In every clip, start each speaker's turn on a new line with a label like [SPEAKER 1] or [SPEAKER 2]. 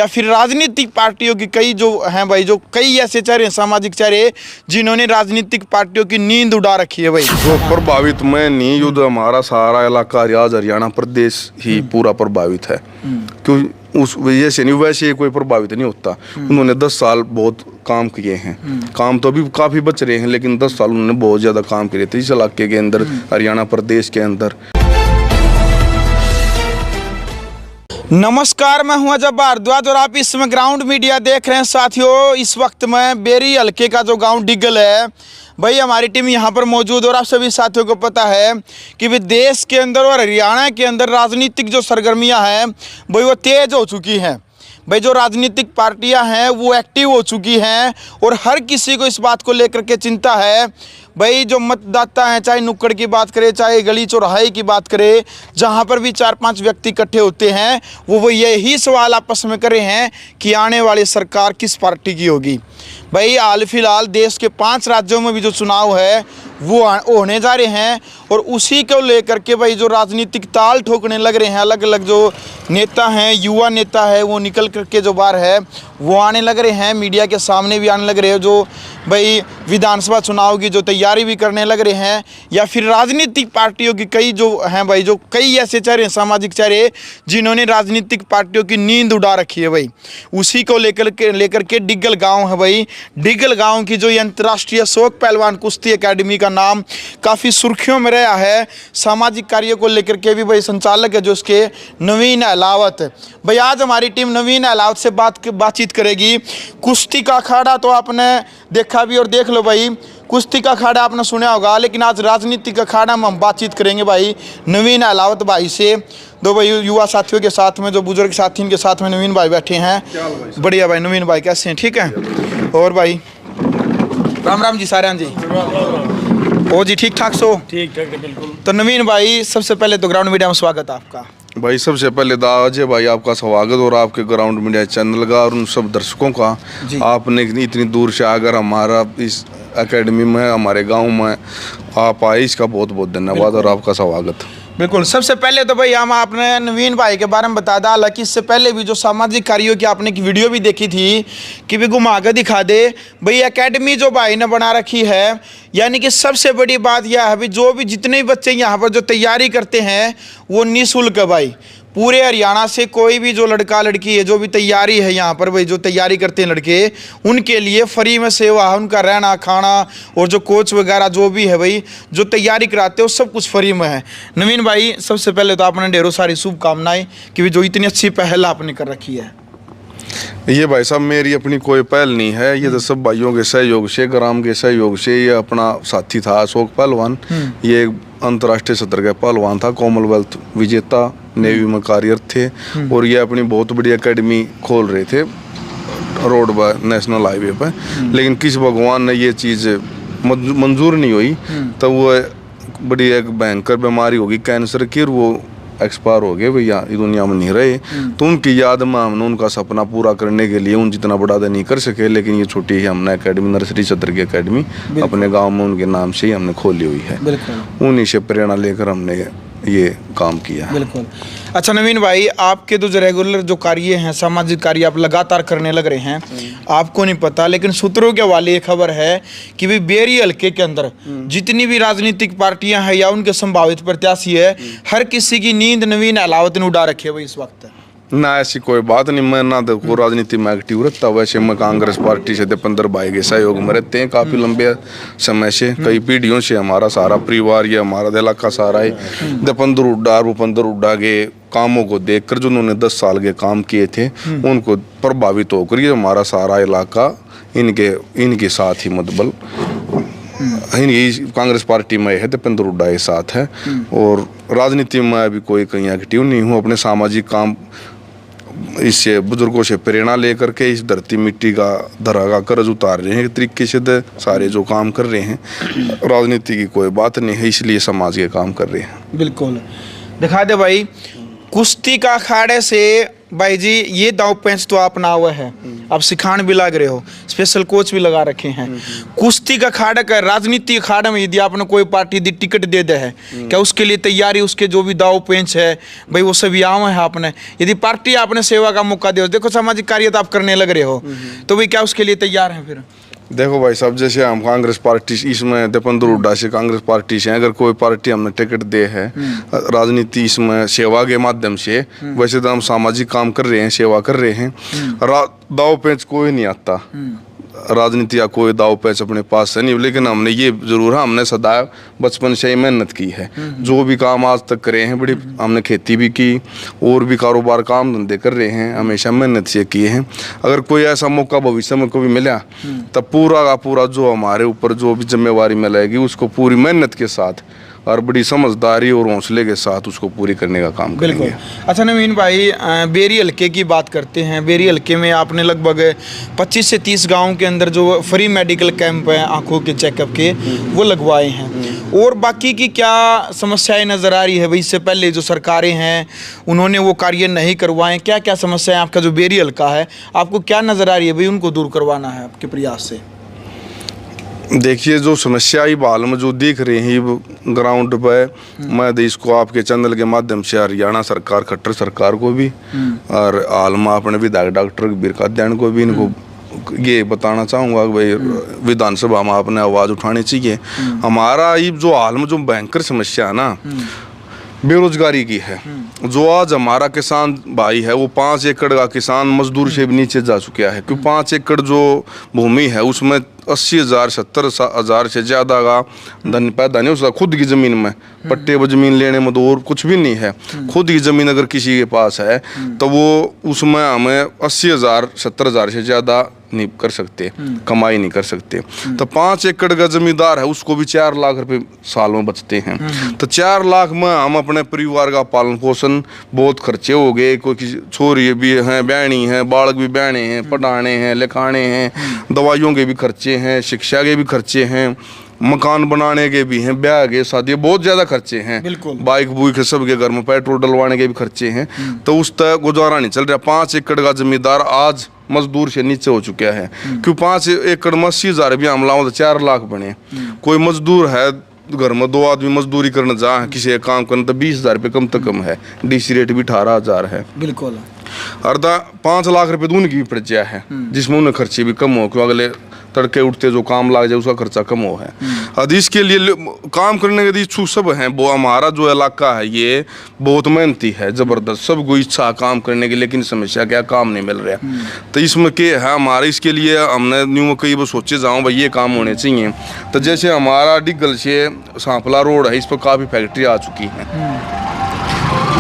[SPEAKER 1] या फिर राजनीतिक पार्टियों की कई जो हैं भाई, जो कई ऐसे चेहरे, सामाजिक चेहरे जिन्होंने राजनीतिक पार्टियों की नींद उड़ा रखी है भाई।
[SPEAKER 2] जो प्रभावित मैं नहीं, युद्ध हमारा सारा इलाका रियाज हरियाणा प्रदेश ही पूरा प्रभावित है। क्यों उस वजह से नहीं, वैसे कोई प्रभावित नहीं होता। उन्होंने 10 साल बहुत काम किए हैं। काम तो अभी काफी बच रहे हैं, लेकिन 10 साल उन्होंने बहुत ज्यादा काम किए थे इस इलाके के अंदर, हरियाणा प्रदेश के अंदर।
[SPEAKER 1] नमस्कार, मैं हूं अजय भारद्वाज और आप इस समय ग्राउंड मीडिया देख रहे हैं। साथियों, इस वक्त मैं बेरी हल्के का जो गांव डिगल है भाई, हमारी टीम यहां पर मौजूद। और आप सभी साथियों को पता है कि भी देश के अंदर और हरियाणा के अंदर राजनीतिक जो सरगर्मियां हैं भाई वो तेज हो चुकी हैं भाई। जो राजनीतिक पार्टियां हैं वो एक्टिव हो चुकी हैं और हर किसी को इस बात को लेकर के चिंता है भाई। जो मतदाता हैं, चाहे नुक्कड़ की बात करें, चाहे गली चौराहे की बात करें, जहां पर भी 4-5 व्यक्ति इकट्ठे होते हैं वो यही सवाल आपस में कर रहे हैं कि आने वाली सरकार किस पार्टी की होगी भाई। हाल फिलहाल देश के 5 राज्यों में भी जो चुनाव है वो होने जा रहे हैं और उसी को लेकर के भाई जो राजनीतिक ताल ठोकने लग रहे हैं। अलग अलग जो नेता हैं, युवा नेता है, वो निकल करके जो बाहर है वो आने लग रहे हैं, मीडिया के सामने भी आने लग रहे हैं। जो भाई विधानसभा चुनाव की जो तैयारी भी करने लग रहे हैं, या फिर राजनीतिक पार्टियों की कई जो हैं भाई, जो कई ऐसे चेहरे, सामाजिक चेहरे जिन्होंने राजनीतिक पार्टियों की नींद उड़ा रखी है भाई। उसी को लेकर के डिगल गाँव है भाई। डिगल गाँव की जो ये अंतर्राष्ट्रीय अशोक पहलवान कुश्ती अकेडमी का नाम काफ़ी सुर्खियों में रहा है। सामाजिक कार्यों को लेकर के भी भाई संचालक है जो इसके नवीन अहलावत भाई। आज हमारी टीम नवीन अहलावत से बातचीत करेगी। कुश्ती का अखाड़ा तो आपने देखा भी और देख लो भाई, कुश्ती का अखाड़ा आपने सुना होगा, लेकिन आज राजनीतिक अखाड़ा में हम बातचीत करेंगे भाई नवीन अहलावत भाई से। दो भाई युवा साथियों के साथ में, जो बुजुर्ग साथी के साथ में नवीन भाई बैठे हैं। बढ़िया भाई, नवीन भाई कैसे हैं? ठीक है। और भाई राम राम जी सारे जी। ओ जी, ठीक ठाक सो?
[SPEAKER 3] ठीक ठाक है बिल्कुल।
[SPEAKER 1] तो नवीन भाई, सबसे पहले तो ग्राउंड मीडिया में स्वागत है आपका
[SPEAKER 2] भाई। सबसे पहले अजय भाई आपका स्वागत और आपके ग्राउंड मीडिया चैनल का और उन सब दर्शकों का। आपने इतनी दूर से आकर हमारा इस एकेडमी में, हमारे गांव में आप आए, इसका बहुत बहुत धन्यवाद और आपका स्वागत।
[SPEAKER 1] बिल्कुल। सबसे पहले तो भाई हम आपने नवीन भाई के बारे में बता दा, हालांकि इससे पहले भी जो सामाजिक कार्यों की आपने की वीडियो भी देखी थी कि भी घुमा कर दिखा दे भाई। एकेडमी जो भाई ने बना रखी है, यानी कि सबसे बड़ी बात यह है भाई, जो भी जितने भी बच्चे यहाँ पर जो तैयारी करते हैं वो निःशुल्क है भाई। पूरे हरियाणा से कोई भी जो लड़का लड़की है जो भी तैयारी है यहाँ पर भाई, जो तैयारी करते हैं लड़के, उनके लिए फ्री में सेवा है। उनका रहना खाना और जो कोच वगैरह जो भी है भाई, जो तैयारी कराते हैं वो सब कुछ फ्री में है। नवीन भाई, सबसे पहले तो आपने ढेरों सारी शुभकामनाएं कि जो इतनी अच्छी पहल आपने कर रखी है।
[SPEAKER 2] ये भाई साहब मेरी अपनी कोई पहल नहीं है, ये तो सब भाइयों के सहयोग से, ग्राम के सहयोग से। ये अपना साथी था अशोक पहलवान, ये अंतर्राष्ट्रीय सत्र का पहलवान था, कॉमनवेल्थ विजेता, नेवी में कार्यरत थे और ये अपनी बहुत बड़ी एकेडमी खोल रहे थे रोड पर, नेशनल हाईवे पर। लेकिन किस भगवान ने ये चीज़ मंजूर नहीं हुई, तो वो बड़ी एक भयंकर बीमारी होगी कैंसर की, और वो एक्सपायर हो गए भैया, इस दुनिया में नहीं रहे। तो उनकी याद में हमने उनका सपना पूरा करने के लिए, उन जितना बड़ा तो नहीं कर सके, लेकिन ये छोटी ही हमने एकेडमी, नर्सरी सत्र की एकेडमी अपने गांव में उनके नाम से ही हमने खोली हुई है। उन्हीं से प्रेरणा लेकर हमने ये काम किया।
[SPEAKER 1] बिल्कुल। अच्छा नवीन भाई, आपके तो जो रेगुलर जो कार्य हैं, सामाजिक कार्य आप लगातार करने लग रहे हैं, आपको नहीं पता लेकिन सूत्रों के हवाले ये खबर है कि भाई बेरी हल्के के अंदर जितनी भी राजनीतिक पार्टियां हैं या उनके संभावित प्रत्याशी है, हर किसी की नींद नवीन अहलावत ने उड़ा रखी है भाई इस वक्त।
[SPEAKER 2] ना ऐसी कोई बात नहीं, मैं ना देखो राजनीति में एक्टिव रहता। वैसे मैं कांग्रेस पार्टी से दीपेंद्र भाई के सहयोग में रहते हैं काफ़ी लंबे समय से, कई पीढ़ियों से हमारा सारा परिवार, ये हमारा इलाका सारा है दीपेंद्र हुड्डा, भूपेंद्र हुड्डा के कामों को देखकर, जो उन्होंने 10 साल के काम किए थे, उनको प्रभावित होकर ये हमारा सारा इलाका इनके साथ ही मतबल कांग्रेस पार्टी में है, दीपेंद्र हुड्डा के साथ है। और राजनीति में अभी कोई कहीं एक्टिव नहीं हूँ। अपने सामाजिक काम इससे बुजुर्गों से प्रेरणा लेकर के इस धरती मिट्टी का धरा का कर्ज उतार रहे हैं, एक तरीके से सारे जो काम कर रहे हैं। राजनीति की कोई बात नहीं है, इसलिए समाज के काम कर रहे हैं।
[SPEAKER 1] बिल्कुल। दिखा दे भाई, कुश्ती का अखाड़े से भाई जी ये दाव पेंच तो आप ना हुआ है, आप सिखान भी लग रहे हो, स्पेशल कोच भी लगा रखे हैं। कुश्ती का अखाड़ा का राजनीति अखाड़ा में यदि आपने कोई पार्टी दी टिकट दे दे है, क्या उसके लिए तैयारी, उसके जो भी दाव पेंच है भाई वो सभी आवे है आपने, यदि पार्टी आपने सेवा का मौका दे, देखो सामाजिक कार्य तो आप करने लग रहे हो, तो भाई क्या उसके लिए तैयार हैं फिर?
[SPEAKER 2] देखो भाई साहब, जैसे हम कांग्रेस पार्टी इसमें दीपेंद्र हुड्डा से कांग्रेस पार्टी से, अगर कोई पार्टी हमने टिकट दे है राजनीति इसमें सेवा के माध्यम से, वैसे तो हम सामाजिक काम कर रहे हैं, सेवा कर रहे हैं, दाव पेंच कोई नहीं आता राजनीति या कोई दाव पेंच अपने पास से नहीं। लेकिन हमने ये जरूर है, हमने सदा बचपन से ही मेहनत की है, जो भी काम आज तक करे हैं, बड़ी हमने खेती भी की और भी कारोबार काम धंधे कर रहे हैं, हमेशा मेहनत से किए हैं। अगर कोई ऐसा मौका भविष्य में कभी मिला तब पूरा का पूरा जो हमारे ऊपर जो भी जिम्मेवारी मिलेगी उसको पूरी मेहनत के साथ और बड़ी समझदारी और हौसले के साथ उसको पूरी करने का काम करेंगे।
[SPEAKER 1] अच्छा नवीन भाई, बेरी हल्के की बात करते हैं। बेरी हल्के में आपने लगभग 25 से 30 गांव के अंदर जो फ्री मेडिकल कैंप है आंखों के चेकअप के वो लगवाए हैं, और बाकी की क्या समस्याएं नज़र आ रही है भाई? इससे पहले जो सरकारें हैं उन्होंने वो कार्य नहीं करवाए, क्या क्या समस्याएं आपका जो बेरी हल्का है आपको क्या नज़र आ रही है भाई, उनको दूर करवाना है आपके प्रयास से?
[SPEAKER 2] देखिए, जो समस्या ही हाल में जो देख रहे हैं ग्राउंड पे, मैं इसको आपके चैनल के माध्यम से हरियाणा सरकार, खट्टर सरकार को भी और हाल में अपने विधायक डॉक्टर बीरकाद्यान को भी इनको ये बताना चाहूँगा कि भाई विधानसभा में आपने आवाज़ उठानी चाहिए। हमारा ये जो हाल में जो भयंकर समस्या है ना बेरोजगारी की है, जो आज हमारा किसान भाई है वो 5 एकड़ का किसान मजदूर से भी नीचे जा चुका है, क्योंकि 5 एकड़ जो भूमि है उसमें 80,000 70,000 से ज़्यादा का धन पैदा नहीं उसका खुद की ज़मीन में, पट्टे पर ज़मीन लेने में तो और कुछ भी नहीं है। खुद की ज़मीन अगर किसी के पास है तो वो उसमें हमें 80,000 70,000 से ज़्यादा नहीं कर सकते, कमाई नहीं कर सकते। तो 5 एकड़ का जमींदार है उसको भी 4 लाख रुपए साल में बचते हैं। तो 4 लाख में हम अपने परिवार का पालन पोषण, बहुत खर्चे हो गए, कोई छोरी भी हैं, बहनी हैं, बालक भी बहने हैं, पढ़ाने हैं, लिखाने हैं, दवाइयों के भी खर्चे हैं, शिक्षा के भी खर्चे हैं, मकान बनाने के भी हैं, ब्याह के शादी बहुत ज़्यादा खर्चे हैं, बाइक बुइक सबके घर में पेट्रोल डलवाने के भी खर्चे हैं। तो उस तक गुजारा नहीं चल रहा। 5 एकड़ का जमींदार आज मजदूर से नीचे हो चुका है, क्यों 5 एकड़ में 80,000 भी हम लाओ तो 4 लाख बने। कोई मजदूर है घर में 2 आदमी मजदूरी करने जा किसी एक काम करने तो 20,000 रुपये कम तो कम है, डीसी रेट भी 18,000 है।
[SPEAKER 1] बिल्कुल
[SPEAKER 2] अर्धा 5 लाख रुपये दून की भी पड़ गया है, जिसमें उन्हें खर्चे भी कम हो, क्यों अगले तड़के उठते जो काम लग जाए उसका खर्चा कम हो है। अब इसके लिए काम करने के इच्छुक सब हैं। वो हमारा जो इलाका है ये बहुत मेहनती है, ज़बरदस्त, सबको इच्छा काम करने की, लेकिन समस्या क्या, काम नहीं मिल रहा। तो इसमें क्या है हमारे, इसके लिए हमने न्यू कई बार सोचे जाऊँ भाई ये काम होने चाहिए। तो जैसे हमारा डिगल से सांपला रोड है, इस पर काफ़ी फैक्ट्री आ चुकी हैं,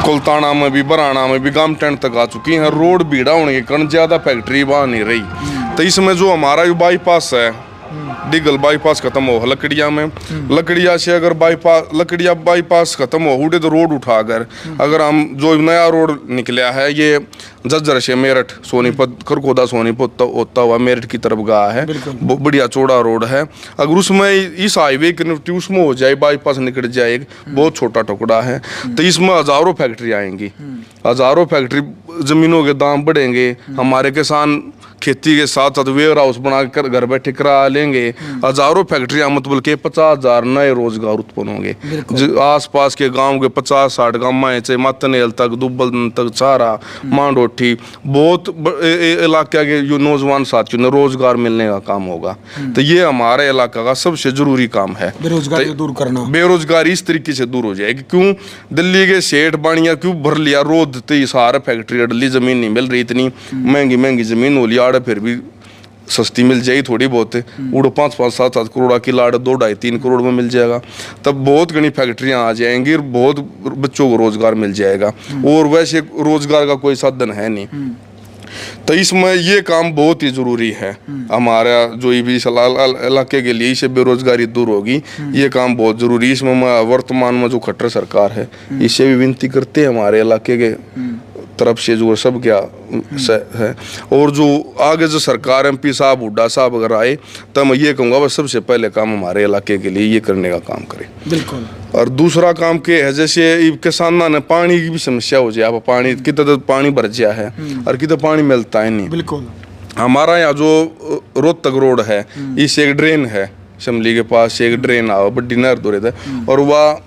[SPEAKER 2] कुलताना में भी, बराना में भी, गाम टेंट तक आ चुकी हैं। रोड भीड़ा होने के कारण ज़्यादा फैक्ट्री वहाँ नहीं रही। तो इसमें जो हमारा जो बाईपास है, डिगल बाईपास खत्म हो लकड़िया में, लकड़िया से अगर लकड़िया बाईपास खत्म हो उठे तो रोड उठाकर अगर हम जो नया रोड निकला है ये झज्जर से मेरठ सोनीपत, खरगोदा सोनीपत होता हुआ मेरठ की तरफ गया है, बढ़िया चौड़ा रोड है। अगर उसमें इस हाईवे कनेक्टिविटी उसमें हो जाए, बाईपास निकल जाए, एक बहुत छोटा टुकड़ा है, तो इसमें हजारों फैक्ट्री आएंगी, हजारों फैक्ट्री, जमीनों के दाम बढ़ेंगे, हमारे किसान खेती के साथ साथ वेयर हाउस बनाकर घर बैठे करा लेंगे, हजारों फैक्ट्रियां, मतलब के 50,000 नए रोजगार उत्पन्न होंगे। आस पास के गांव के 50-60 गाँव चाहे मतनेल तक, दुब्बल तक, चारा, मांडोठी, बहुत इलाके के नौजवान साथियों ने रोजगार मिलने का काम होगा। तो ये हमारे इलाका का सबसे जरूरी काम है,
[SPEAKER 1] बेरोजगारी दूर करना।
[SPEAKER 2] बेरोजगारी इस तरीके से दूर हो जाएगी। क्यों दिल्ली के सेठ बाणिया क्यों भर लिया रोड, सारा फैक्ट्री अडली, जमीन नहीं मिल रही, इतनी महंगी महंगी जमीन हो लिया, फिर भी सस्ती मिल जाएगी थोड़ी बहुत, उड़ो 5-5 7-7 करोड़ की लाड़ 2-2.5-3 करोड़ में मिल जाएगा। तब बहुत घनी फैक्ट्रियां आ जाएंगी, बहुत बच्चों को रोजगार मिल जाएगा, और वैसे रोजगार का कोई साधन है नहीं। तो इसमें ये काम बहुत ही जरूरी है हमारा, जो भी इलाके के लिए इससे बेरोजगारी दूर होगी, ये काम बहुत जरूरी है। इसमें वर्तमान में जो खट्टर सरकार है इससे भी विनती करते हैं हमारे इलाके के तरफ से, जो सब क्या है। और जो आगे जो सरकार MP साहब हुड्डा साहब अगर आए तो मैं ये कहूँगा बस सबसे पहले काम हमारे इलाके के लिए ये करने का काम करें।
[SPEAKER 1] बिल्कुल।
[SPEAKER 2] और दूसरा काम के है जैसे किसाना ने पानी की भी समस्या हो जाए, आप पानी कितना पानी भर गया है और कितना पानी मिलता है नहीं।
[SPEAKER 1] बिल्कुल। हमारा
[SPEAKER 2] यहाँ जो रोहतक रोड है इस एक ड्रेन है, शमली के पास एक ड्रेन आओ बड्डी नहर दो रहता है और वह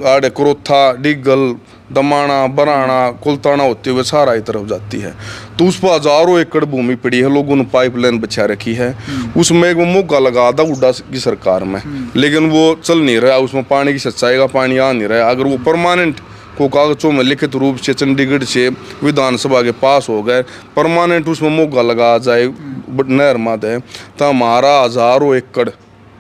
[SPEAKER 2] आड़े क्रोथा डिगल दमाना बराना कुलताना होते हुए सारा ही तरफ जाती है। तो उस पर हजारों एकड़ भूमि पड़ी है, लोगों ने पाइपलाइन बिछा रखी है, उसमें एक मौका लगा था हुड्डा की सरकार में, लेकिन वो चल नहीं रहा, उसमें पानी की सच्चाई का पानी आ नहीं रहा। अगर वो परमानेंट को कागजों में लिखित रूप से चंडीगढ़ से विधानसभा के पास हो गए, परमानेंट उसमें मौका लगा जाए नहर मद है, तो हमारा हजारों एकड़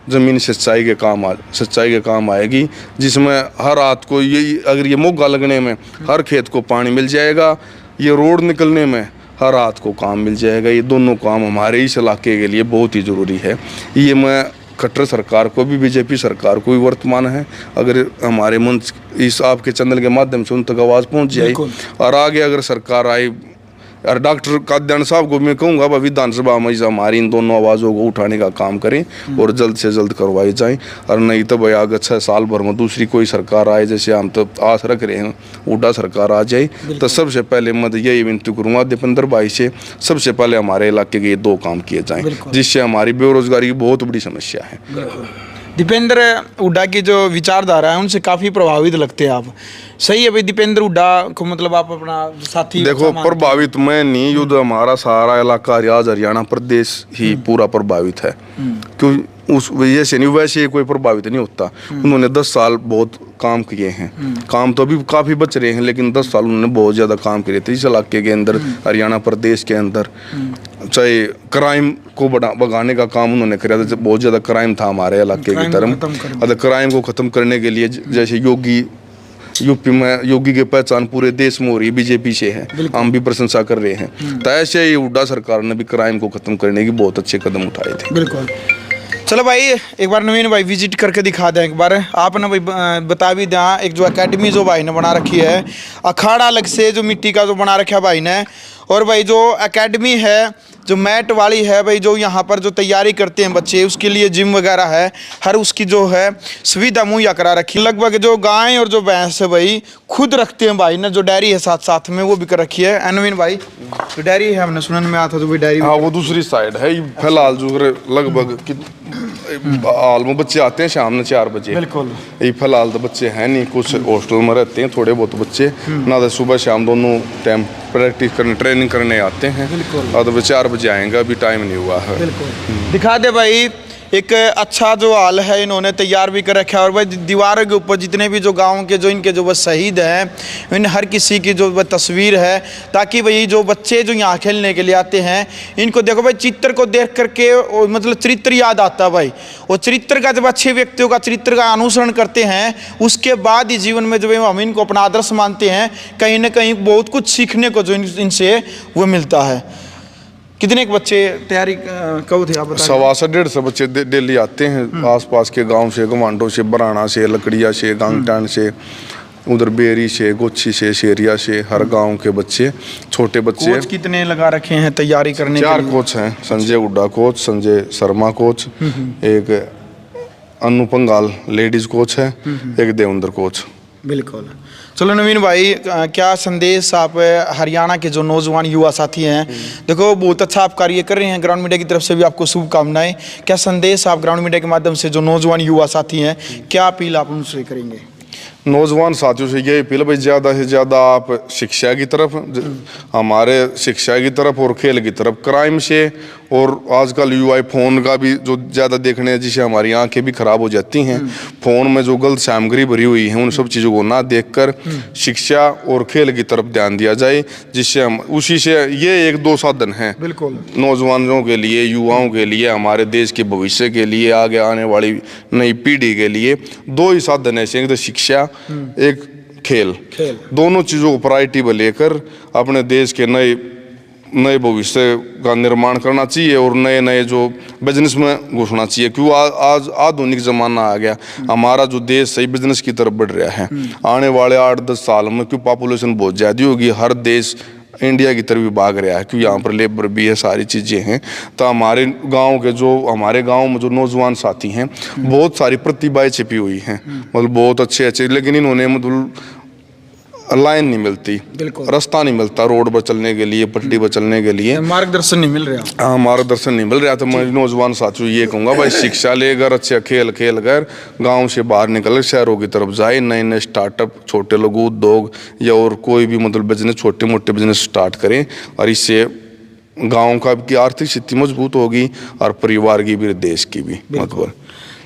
[SPEAKER 2] ज़मीन सच्चाई के काम आएगी, जिसमें हर रात को ये अगर ये मौका लगने में हर खेत को पानी मिल जाएगा, ये रोड निकलने में हर रात को काम मिल जाएगा। ये दोनों काम हमारे इस इलाके के लिए बहुत ही ज़रूरी है। ये मैं खट्टर सरकार को भी BJP सरकार को भी वर्तमान है, अगर हमारे मंच इस आपके चैनल के माध्यम से उन तक आवाज़ पहुँच जाए और आगे अगर सरकार आई और डॉक्टर काद्यान साहब को मैं कहूँगा भाई विधानसभा में हमारी इन दोनों आवाज़ों को उठाने का काम करें और जल्द से जल्द करवाई जाए। और नहीं तो भाई आगे 6 साल भर में दूसरी कोई सरकार आए, जैसे हम तो आस रख रहे हैं हुड्डा सरकार आ जाए, तो सबसे पहले मैं यही विनती करूँगा दीपेंद्र भाई से, सबसे पहले हमारे इलाके के ये 2 काम किए जाएँ, जिससे हमारी बेरोजगारी की बहुत बड़ी समस्या है।
[SPEAKER 1] दीपेंद्र हुड्डा की जो विचारधारा है उनसे काफ़ी प्रभावित लगते हैं आप, सही है भाई? दीपेंद्र हुड्डा को मतलब आप अपना साथी
[SPEAKER 2] देखो, प्रभावित मैं नहीं, युद्ध हमारा सारा इलाका रियाज हरियाणा प्रदेश ही पूरा प्रभावित है, क्यों उस वजह से नहीं, वैसे कोई प्रभावित नहीं होता। उन्होंने 10 साल बहुत काम किए हैं, काम तो अभी काफ़ी बच रहे हैं, लेकिन 10 साल उन्होंने बहुत ज़्यादा काम किए थे इस इलाके के अंदर, हरियाणा प्रदेश के अंदर। चाहे क्राइम को भगाने का काम उन्होंने किया था, बहुत ज़्यादा क्राइम था हमारे इलाके की तरफ, अगर क्राइम को ख़त्म करने के लिए जैसे यूपी में योगी की पहचान पूरे देश में हो रही BJP से है, हम भी प्रशंसा कर रहे हैं, तो ऐसे ही हुड्डा सरकार ने भी क्राइम को खत्म करने की बहुत अच्छे कदम उठाए थे।
[SPEAKER 1] बिल्कुल। चलो भाई एक बार नवीन भाई विजिट करके दिखा दें एक बार, आप ना भाई बता भी दें। एक जो एकेडमी जो भाई ने बना रखी है, अखाड़ा अलग से जो मिट्टी का जो बना रखा है भाई ने, और भाई जो एकेडमी है जो मैट वाली है भाई, जो यहाँ पर जो तैयारी करते हैं बच्चे उसके लिए जिम वगैरह है, हर उसकी जो है सुविधा मुहैया करा रखी। लगभग जो गाय और जो भैंस है भाई खुद रखते हैं भाई ने, जो डेयरी है साथ साथ में वो भी कर रखी है। अनवीन भाई जो डेयरी है हमने सुनने में आता तो भाई डेयरी,
[SPEAKER 2] हाँ वो दूसरी साइड है। फिलहाल जो लगभग हाल में बच्चे आते हैं शाम में 4 बजे।
[SPEAKER 1] बिल्कुल।
[SPEAKER 2] ये फिलहाल तो बच्चे हैं नहीं, कुछ हॉस्टल में रहते हैं थोड़े बहुत बच्चे, ना तो सुबह शाम दोनों टाइम प्रैक्टिस करने ट्रेनिंग करने आते हैं, और तो 4 बजे आएंगे, अभी टाइम नहीं हुआ है।
[SPEAKER 1] बिल्कुल। दिखा दे भाई एक अच्छा जो हाल है इन्होंने तैयार भी कर रखा है, और भाई दीवारों के ऊपर जितने भी जो गांव के जो इनके जो बस शहीद हैं इन हर किसी की जो तस्वीर है, ताकि भाई जो बच्चे जो यहाँ खेलने के लिए आते हैं इनको देखो भाई चित्र को देख करके मतलब चरित्र याद आता है भाई, और चरित्र का जब अच्छे व्यक्तियों का चरित्र का अनुसरण करते हैं उसके बाद ही जीवन में जब हम इनको अपना आदर्श मानते हैं, कहीं ना कहीं बहुत कुछ सीखने को जो इनसे वो मिलता है। कितने के बच्चे तैयारी कब थे आप बता?
[SPEAKER 2] 150-150 बच्चे डेली आते हैं आसपास के गांव से, गवांडों से, बराना से, लकड़िया से, गांगटान से, उधर बेरी से, गोच्छी से, शेरिया से, हर गांव के बच्चे, छोटे बच्चे।
[SPEAKER 1] कोच कितने लगा रखे हैं तैयारी करने के लिए?
[SPEAKER 2] 4 कोच हैं, संजय हुड्डा कोच, संजय शर्मा कोच, एक अनु पंगाल लेडीज कोच है, एक देवेंद्र कोच।
[SPEAKER 1] बिल्कुल। चलो नवीन भाई क्या संदेश आप हरियाणा के जो नौजवान युवा साथी हैं, देखो बहुत अच्छा आप कार्य कर रहे हैं, ग्राउंड मीडिया की तरफ से भी आपको शुभकामनाएं। क्या संदेश आप ग्राउंड मीडिया के माध्यम से जो नौजवान युवा साथी हैं, क्या अपील आप उनसे करेंगे?
[SPEAKER 2] नौजवान साथियों से ये अपील भाई, ज़्यादा से ज़्यादा आप शिक्षा की तरफ, हमारे शिक्षा की तरफ और खेल की तरफ, क्राइम से और आजकल युवा फ़ोन का भी जो ज़्यादा देखने जिससे हमारी आंखें भी ख़राब हो जाती हैं, फ़ोन में जो गलत सामग्री भरी हुई है उन सब चीज़ों को ना देखकर शिक्षा और खेल की तरफ ध्यान दिया जाए, जिससे हम उसी से ये 1-2 साधन हैं
[SPEAKER 1] बिल्कुल नौजवानों
[SPEAKER 2] के लिए, युवाओं के लिए, हमारे देश के भविष्य के लिए, आगे आने वाली नई पीढ़ी के लिए 2 ही साधन ऐसे, एक तो शिक्षा, एक खेल। दोनों चीज़ों को प्रायोरिटी में लेकर अपने देश के नए भविष्य का निर्माण करना चाहिए और नए जो बिजनेस में घुसना चाहिए, क्यों आज आधुनिक ज़माना आ गया, हमारा जो देश सही बिजनेस की तरफ बढ़ रहा है। आने वाले 8-10 साल में क्यों पॉपुलेशन बहुत ज़्यादा होगी, हर देश इंडिया की तरफ भी भाग रहा है, क्योंकि यहाँ पर लेबर भी है, सारी चीज़ें हैं। तो हमारे गांव में जो नौजवान साथी हैं, बहुत सारी प्रतिभाएं छिपी हुई हैं, मतलब बहुत अच्छे अच्छे, लेकिन इन्होंने मतलब लाइन नहीं मिलती, रास्ता नहीं मिलता रोड पर चलने के लिए, पटरी पर चलने के लिए
[SPEAKER 1] मार्गदर्शन नहीं मिल रहा।
[SPEAKER 2] हाँ, मार्गदर्शन नहीं मिल रहा। तो मैं नौजवान साथियों ये कहूँगा भाई, शिक्षा लेकर अच्छे खेल कर गांव से बाहर निकल शहरों की तरफ जाए, नए नए स्टार्टअप, छोटे लघु उद्योग या और कोई भी मतलब बिजनेस, छोटे मोटे बिजनेस स्टार्ट करें, और इससे गाँव का की आर्थिक स्थिति मजबूत होगी और परिवार की भी, देश की भी मतलब।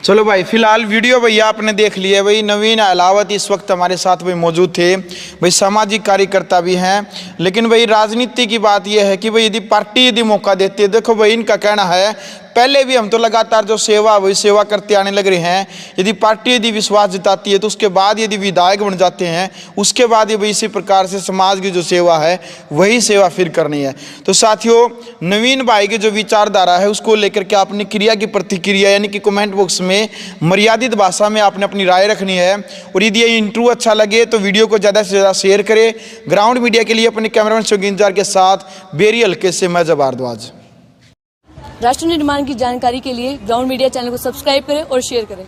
[SPEAKER 1] चलो भाई, फिलहाल वीडियो भैया आपने देख लिया भाई। नवीन अहलावत इस वक्त हमारे साथ भाई मौजूद थे भाई, सामाजिक कार्यकर्ता भी हैं। लेकिन भाई राजनीति की बात यह है कि भाई यदि पार्टी यदि मौका देती है, देखो भाई इनका कहना है पहले भी हम तो लगातार जो सेवा वही सेवा करते आने लग रहे हैं, यदि पार्टी यदि विश्वास जताती है तो उसके बाद यदि विधायक बन जाते हैं, उसके बाद ये भाई इसी प्रकार से समाज की जो सेवा है वही सेवा फिर करनी है। तो साथियों, नवीन भाई की जो विचारधारा है उसको लेकर के आपने क्रिया की प्रतिक्रिया यानी कि कमेंट बॉक्स में मर्यादित भाषा में आपने अपनी राय रखनी है। और यदि ये इंटरव्यू अच्छा लगे तो वीडियो को ज़्यादा से ज़्यादा शेयर करें। ग्राउंड मीडिया के लिए अपने कैमरामैन शोगिंजार के साथ बेरी हल्के से मैं जब भारद्वाज।
[SPEAKER 3] राष्ट्र निर्माण की जानकारी के लिए ग्राउंड मीडिया चैनल को सब्सक्राइब करें और शेयर करें।